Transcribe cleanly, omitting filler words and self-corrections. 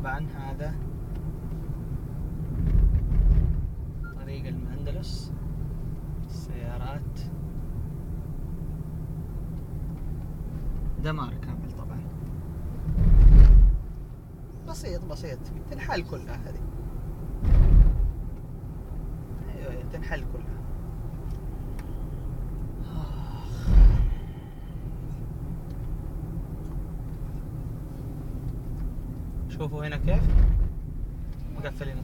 طبعا هذا طريق المندلس، السيارات دمار كامل طبعا. بسيط تنحل كلها هذه. ايوه تنحل كلها. شوفوا هنا كيف مقفلين